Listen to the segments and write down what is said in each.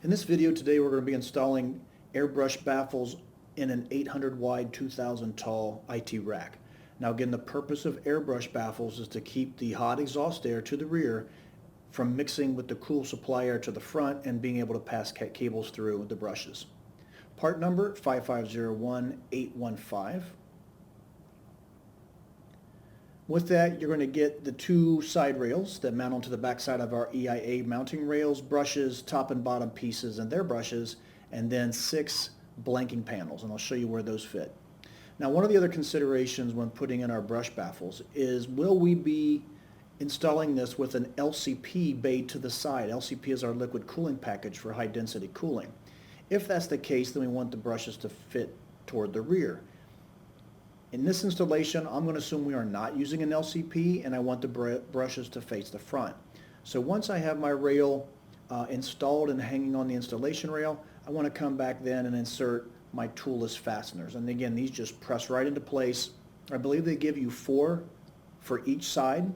In this video today we're going to be installing airbrush baffles in an 800 wide 2000 tall IT rack. Now again, the purpose of airbrush baffles is to keep the hot exhaust air to the rear from mixing with the cool supply air to the front and being able to pass cables through the brushes. Part number 5501815. With that, you're going to get the two side rails that mount onto the back side of our EIA mounting rails, brushes, top and bottom pieces and their brushes, and then 6 blanking panels, and I'll show you where those fit. Now, one of the other considerations when putting in our brush baffles is, will we be installing this with an LCP bay to the side? LCP is our liquid cooling package for high density cooling. If that's the case, then we want the brushes to fit toward the rear. In this installation, I'm going to assume we are not using an LCP, and I want the brushes to face the front. So once I have my rail installed and hanging on the installation rail, I want to come back then and insert my toolless fasteners. And again, these just press right into place. I believe they give you 4 for each side.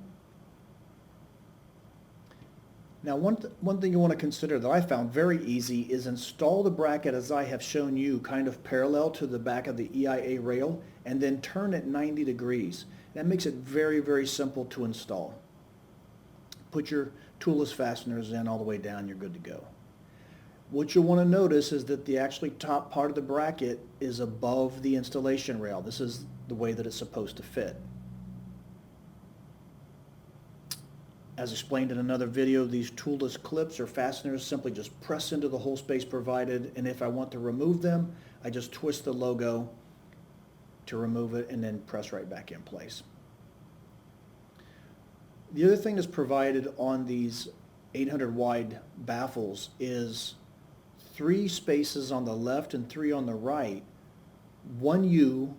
Now one thing you want to consider that I found very easy is install the bracket as I have shown you, kind of parallel to the back of the EIA rail, and then turn it 90 degrees. That makes it very, very simple to install. Put your toolless fasteners in all the way down, you're good to go. What you'll want to notice is that the actually top part of the bracket is above the installation rail. This is the way that it's supposed to fit. As explained in another video, these toolless clips or fasteners simply just press into the hole space provided, and if I want to remove them, I just twist the logo to remove it and then press right back in place. The other thing that's provided on these 800 wide baffles is 3 spaces on the left and 3 on the right, 1U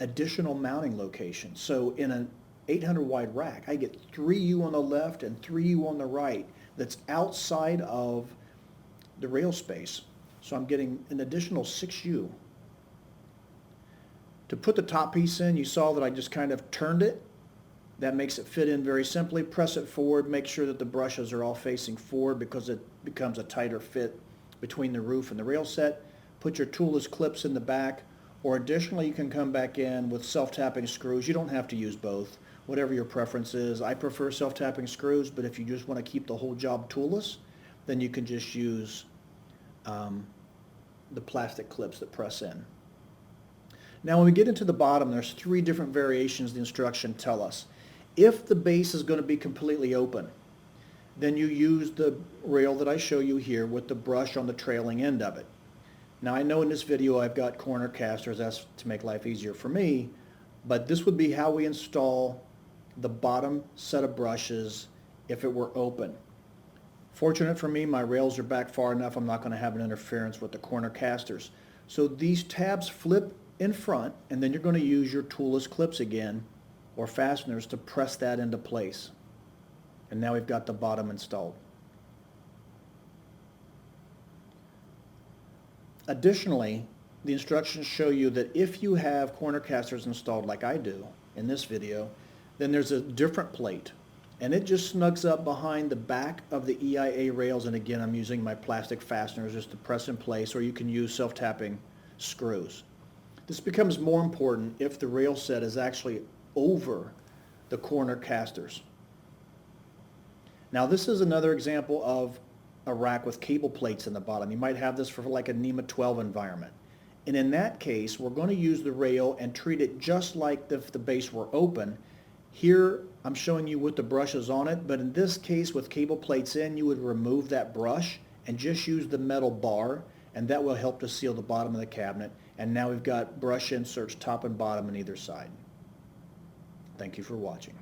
additional mounting location. So in an 800 wide rack, I get 3U on the left and 3U on the right that's outside of the rail space. So I'm getting an additional 6U. To put the top piece in, you saw that I just kind of turned it. That makes it fit in very simply. Press it forward, make sure that the brushes are all facing forward because it becomes a tighter fit between the roof and the rail set. Put your toolless clips in the back, or additionally you can come back in with self-tapping screws. You don't have to use both, whatever your preference is. I prefer self-tapping screws, but if you just want to keep the whole job toolless, then you can just use the plastic clips that press in. Now when we get into the bottom, there's 3 different variations the instructions tell us. If the base is going to be completely open, then you use the rail that I show you here with the brush on the trailing end of it. Now I know in this video I've got corner casters, that's to make life easier for me, but this would be how we install the bottom set of brushes if it were open. Fortunate for me, my rails are back far enough, I'm not going to have an interference with the corner casters. So these tabs flip in front, and then you're going to use your toolless clips again, or fasteners, to press that into place. And now we've got the bottom installed. Additionally, the instructions show you that if you have corner casters installed like I do in this video, then there's a different plate, and it just snugs up behind the back of the EIA rails, and again I'm using my plastic fasteners just to press in place, or you can use self-tapping screws. This becomes more important if the rail set is actually over the corner casters. Now this is another example of a rack with cable plates in the bottom. You might have this for like a NEMA 12 environment. And in that case, we're going to use the rail and treat it just like if the base were open. Here I'm showing you with the brushes on it, but in this case with cable plates in, you would remove that brush and just use the metal bar, and that will help to seal the bottom of the cabinet. And now we've got brush inserts top and bottom on either side. Thank you for watching.